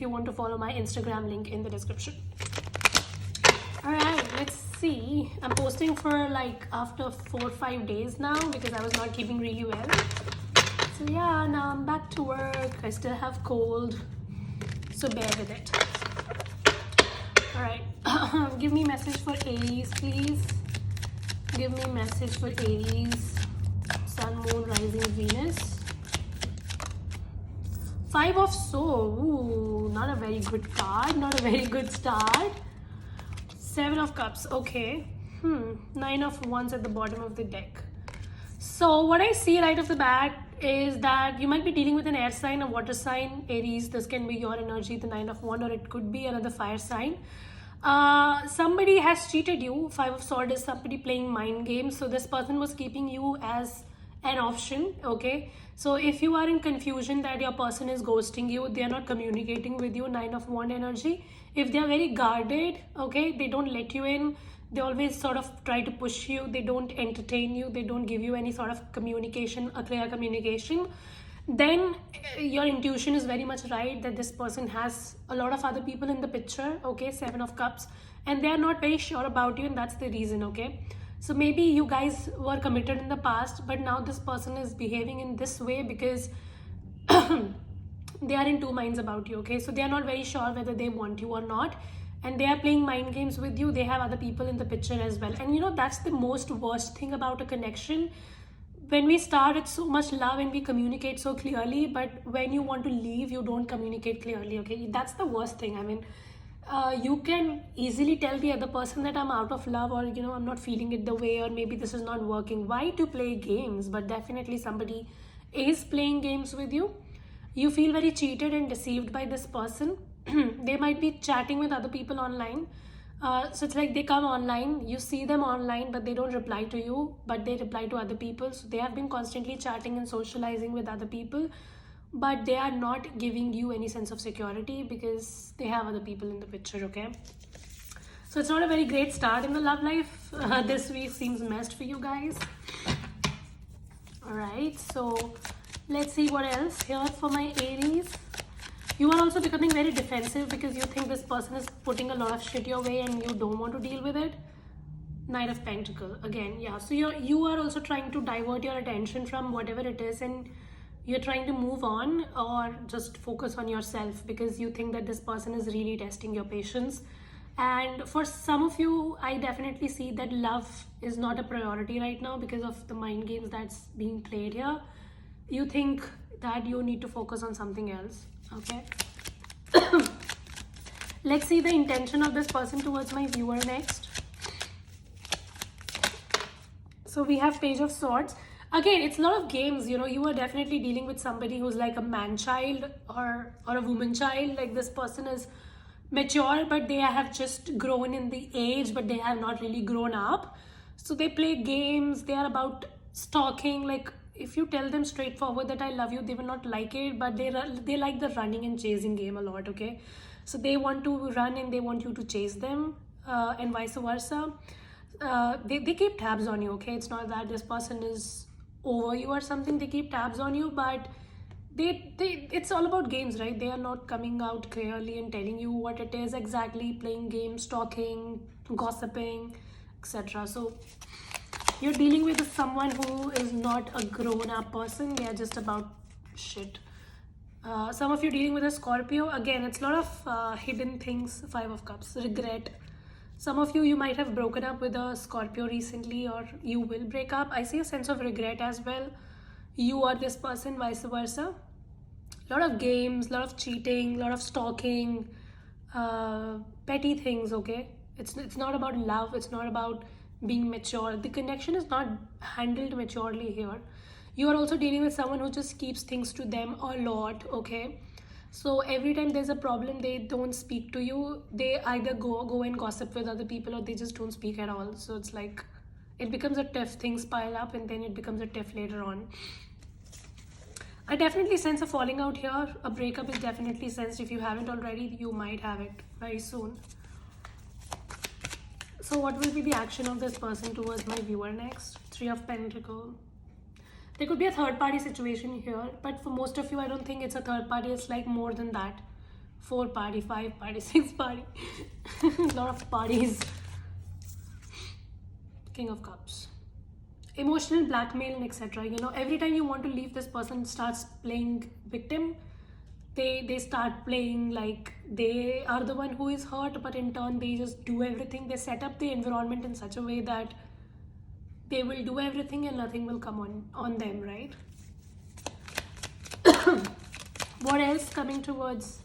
if you want to follow my Instagram, link in the description. Alright, let's see. I'm posting for like after 4 or 5 days now because I was not keeping really well. So yeah, now I'm back to work. I still have cold, so bear with it. Alright, give me message for Aries, please. Give me message for Aries, Sun, Moon, Rising, Venus. 5 of Swords. Ooh, not a very good card. Not a very good start. 7 of Cups. Okay. 9 of Wands at the bottom of the deck. So what I see right off the bat is that you might be dealing with an air sign, a water sign, Aries. This can be your energy, the 9 of Wands, or it could be another fire sign. Somebody has cheated you. 5 of Swords is somebody playing mind games. So this person was keeping you as an option. Okay, so if you are in confusion that your person is ghosting you, they are not communicating with you, 9 of Wands energy. If they are very guarded, okay, they don't let you in, they always sort of try to push you, they don't entertain you, they don't give you any sort of communication, a clear communication, then your intuition is very much right that this person has a lot of other people in the picture. Okay, 7 of Cups, and they are not very sure about you, and that's the reason. Okay, so maybe you guys were committed in the past, but now this person is behaving in this way because they are in two minds about you. Okay, so they are not very sure whether they want you or not, and they are playing mind games with you. They have other people in the picture as well, and you know that's the most worst thing about a connection. When we start, it's so much love and we communicate so clearly, but when you want to leave, you don't communicate clearly. Okay, that's the worst thing. I mean, you can easily tell the other person that I'm out of love, or you know, I'm not feeling it the way, or maybe this is not working. Why to play games? But definitely somebody is playing games with you. You feel very cheated and deceived by this person. They might be chatting with other people online. So it's like they come online, you see them online, but they don't reply to you, but they reply to other people. So they have been constantly chatting and socializing with other people, but they are not giving you any sense of security because they have other people in the picture. Okay, so it's not a very great start in the love life. This week seems messed for you guys. All right, so let's see what else here for my Aries. You are also becoming very defensive because you think this person is putting a lot of shit your way and you don't want to deal with it. Knight of Pentacle again. Yeah, so you are also trying to divert your attention from whatever it is, and you're trying to move on or just focus on yourself because you think that this person is really testing your patience. And for some of you, I definitely see that love is not a priority right now because of the mind games that's being played here. You think that you need to focus on something else. Okay. Let's see the intention of this person towards my viewer next. So we have Page of Swords. Again, it's a lot of games. You know, you are definitely dealing with somebody who's like a man child or a woman child. Like this person is mature, but they have just grown in the age, but they have not really grown up. So they play games. They are about stalking. Like if you tell them straightforward that I love you, they will not like it, but they like the running and chasing game a lot. Okay, so they want to run and they want you to chase them, and vice versa. They keep tabs on you. Okay, it's not that this person is over you or something. They keep tabs on you, but they it's all about games, right? They are not coming out clearly and telling you what it is exactly. Playing games, stalking, gossiping, etc. So you're dealing with someone who is not a grown-up person. They are just about shit. Some of you dealing with a Scorpio. Again, it's a lot of hidden things. 5 of Cups, regret. Some of you might have broken up with a Scorpio recently, or you will break up. I see a sense of regret as well. You or this person, vice versa. A lot of games, a lot of cheating, a lot of stalking, petty things. Okay, it's not about love. It's not about being mature. The connection is not handled maturely here. You are also dealing with someone who just keeps things to them a lot. Okay, so every time there's a problem, they don't speak to you. They either go and gossip with other people, or they just don't speak at all. So it's like it becomes a tiff. Things pile up and then it becomes a tiff later on. I definitely sense a falling out here. A breakup is definitely sensed. If you haven't already, you might have it very soon. So what will be the action of this person towards my viewer next? 3 of Pentacles. There could be a third party situation here, but for most of you, I don't think it's a third party. It's like more than that. 4 party, 5 party, 6 party. A lot of parties. King of Cups. Emotional blackmail and etc. You know, every time you want to leave, this person starts playing victim. They start playing like they are the one who is hurt, but in turn they just do everything. They set up the environment in such a way that they will do everything and nothing will come on them, right? What else coming towards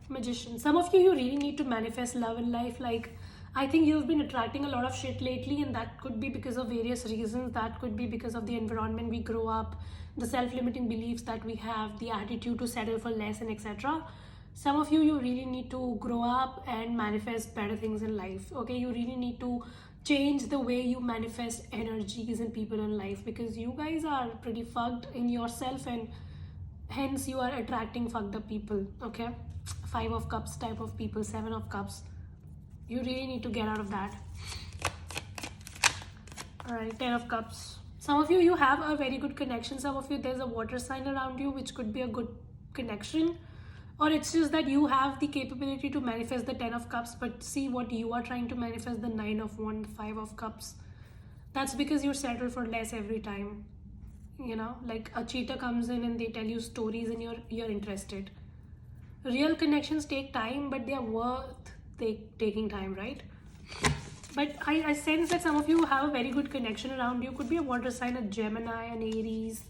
Magician? Some of you really need to manifest love in life. Like, I think you've been attracting a lot of shit lately, and that could be because of various reasons. That could be because of the environment we grow up, the self-limiting beliefs that we have, the attitude to settle for less, and etc. Some of you really need to grow up and manifest better things in life. Okay, you really need to change the way you manifest energies and people in life, because you guys are pretty fucked in yourself, and hence you are attracting fucked up people. Okay, 5 of Cups type of people, 7 of Cups. You really need to get out of that. All right, 10 of Cups. Some of you have a very good connection. Some of you, there's a water sign around you, which could be a good connection, or it's just that you have the capability to manifest the 10 of Cups, but see what you are trying to manifest, the 9 of Wands, 5 of Cups. That's because you settle for less every time. You know, like a cheater comes in and they tell you stories and you're interested. Real connections take time, but they are worth taking time, right? But I sense that some of you have a very good connection around you. Could be a water sign, a Gemini, an Aries,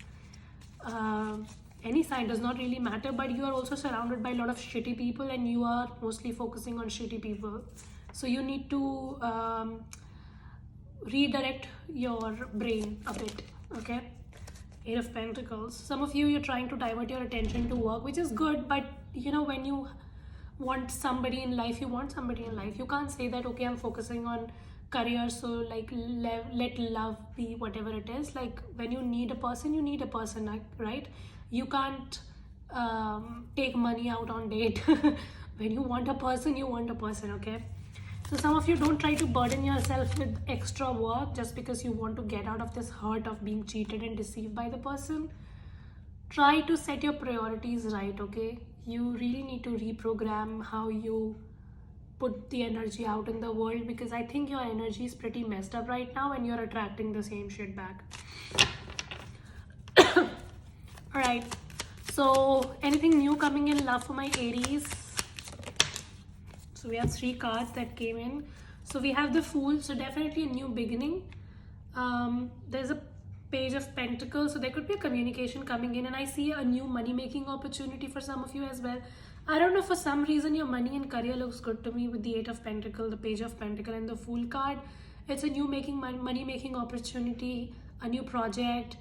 any sign, does not really matter. But you are also surrounded by a lot of shitty people, and you are mostly focusing on shitty people. So you need to redirect your brain a bit. Okay, 8 of Pentacles. Some of you, you're trying to divert your attention to work, which is good, but you know, when you want somebody in life, you want somebody in life. You can't say that, okay, I'm focusing on career, so like let love be whatever it is. Like, when you need a person, you need a person, right? You can't take money out on date. When you want a person, you want a person. Okay, so some of you, don't try to burden yourself with extra work just because you want to get out of this hurt of being cheated and deceived by the person. Try to set your priorities right. Okay, you really need to reprogram how you put the energy out in the world, because I think your energy is pretty messed up right now and you're attracting the same shit back. All right, so anything new coming in love for my Aries? So we have 3 cards that came in. So we have the Fool, so definitely a new beginning. There's a Page of Pentacles, so there could be a communication coming in, and I see a new money making opportunity for some of you as well. I don't know, for some reason your money and career looks good to me with the 8 of Pentacles, the Page of Pentacles, and the Fool card. It's a new money making opportunity, a new project.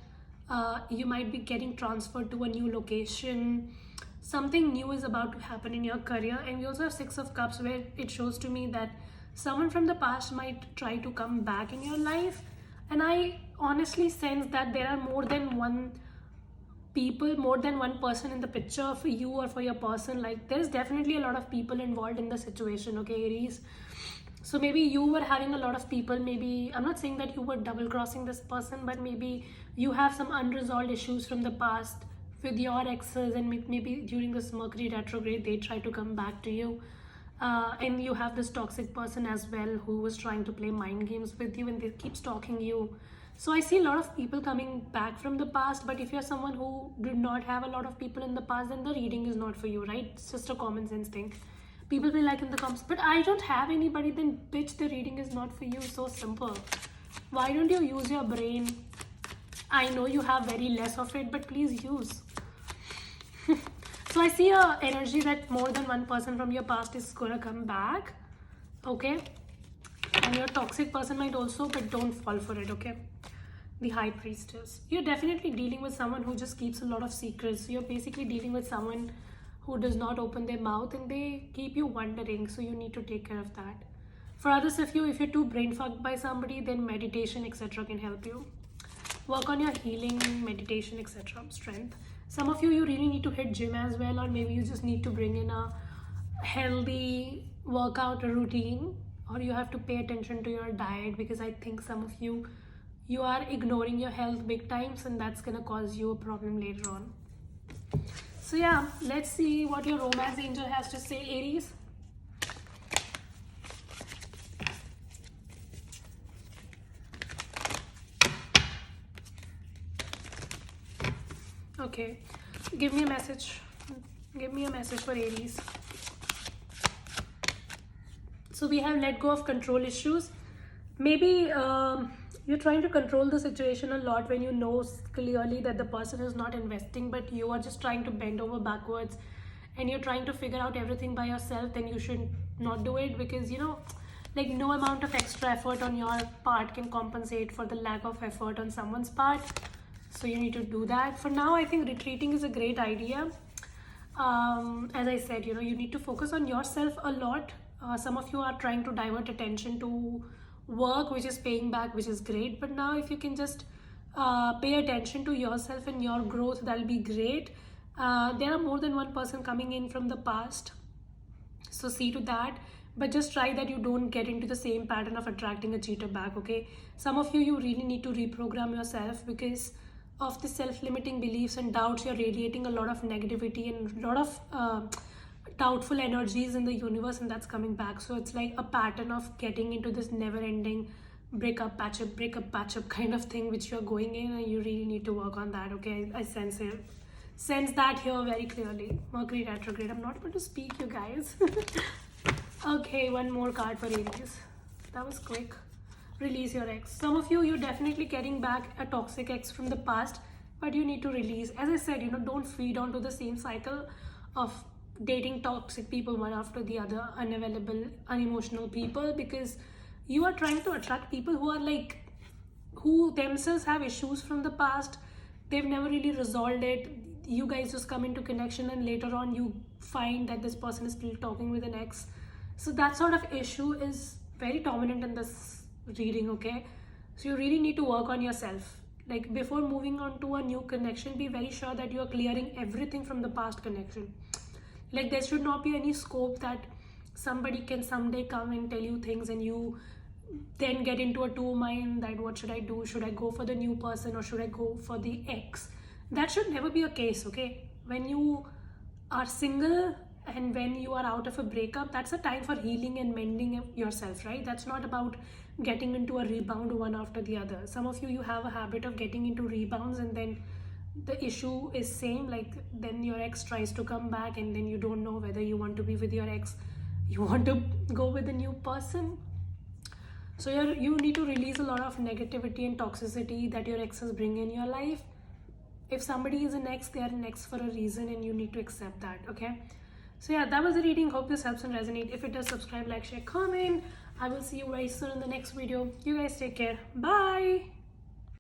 You might be getting transferred to a new location. Something new is about to happen in your career. And we also have 6 of Cups, where it shows to me that someone from the past might try to come back in your life. And I honestly sense that there are more than one person in the picture for you or for your person. Like, there's definitely a lot of people involved in the situation. Okay, Aries. So maybe you were having a lot of people. Maybe, I'm not saying that you were double crossing this person, but maybe you have some unresolved issues from the past with your exes, and maybe during this Mercury retrograde they try to come back to you. And you have this toxic person as well who was trying to play mind games with you, and they keep stalking you. So I see a lot of people coming back from the past. But if you're someone who did not have a lot of people in the past, then the reading is not for you, right? It's just a common sense thing. People will like in the comments, but I don't have anybody. Then bitch, the reading is not for you. So simple. Why don't you use your brain? I know you have very less of it, but please use. So I see a energy that more than one person from your past is gonna come back. Okay, and your toxic person might also, but don't fall for it. Okay, the High Priestess. You're definitely dealing with someone who just keeps a lot of secrets. You're basically dealing with someone who does not open their mouth, and they keep you wondering. So you need to take care of that. For others, if you're too brain fucked by somebody, then meditation, etc. can help you. Work on your healing, meditation, etc. Strength. Some of you really need to hit gym as well, or maybe you just need to bring in a healthy workout routine, or you have to pay attention to your diet, because I think some of you are ignoring your health big times, and that's gonna cause you a problem later on. So yeah, let's see what your romance angel has to say, Aries. Okay, give me a message. Give me a message for Aries. So we have let go of control issues. Maybe you're trying to control the situation a lot when you know clearly that the person is not investing, but you are just trying to bend over backwards and you're trying to figure out everything by yourself. Then you should not do it, because like no amount of extra effort on your part can compensate for the lack of effort on someone's part. So you need to do that. For now, I think retreating is a great idea. As I said, you need to focus on yourself a lot. Some of you are trying to divert attention to work, which is paying back, which is great. But now, if you can just pay attention to yourself and your growth, that'll be great. There are more than one person coming in from the past, so see to that. But just try that you don't get into the same pattern of attracting a cheater back. Okay, some of you really need to reprogram yourself, because of the self-limiting beliefs and doubts. You're radiating a lot of negativity and a lot of doubtful energies in the universe, and that's coming back. So it's like a pattern of getting into this never-ending break up patch up kind of thing which you're going in, and you really need to work on that. Okay, I sense that here very clearly. Mercury retrograde. I'm not able to speak, you guys. Okay, one more card for Aries. That was quick. Release your ex. Some of you, you're definitely getting back a toxic ex from the past, but you need to release. As I said, don't feed onto the same cycle of dating toxic people one after the other, unavailable, unemotional people, because you are trying to attract people who are like, who themselves have issues from the past. They've never really resolved it. You guys just come into connection, and later on you find that this person is still talking with an ex. So that sort of issue is very dominant in this reading. Okay, so you really need to work on yourself. Like, before moving on to a new connection, be very sure that you are clearing everything from the past connection. Like, there should not be any scope that somebody can someday come and tell you things, and you then get into a two mind that what should I do? Should I go for the new person or should I go for the ex? That should never be a case. Okay, when you are single and when you are out of a breakup, that's a time for healing and mending yourself, right? That's not about getting into a rebound one after the other. Some of you have a habit of getting into rebounds, and then the issue is same. Like, then your ex tries to come back, and then you don't know whether you want to be with your ex, you want to go with a new person. So you need to release a lot of negativity and toxicity that your exes bring in your life. If somebody is an ex, they are an ex for a reason, and you need to accept that. Okay, so yeah, that was the reading. Hope this helps and resonate. If it does, subscribe, like, share, comment. I will see you very soon in the next video. You guys take care. Bye.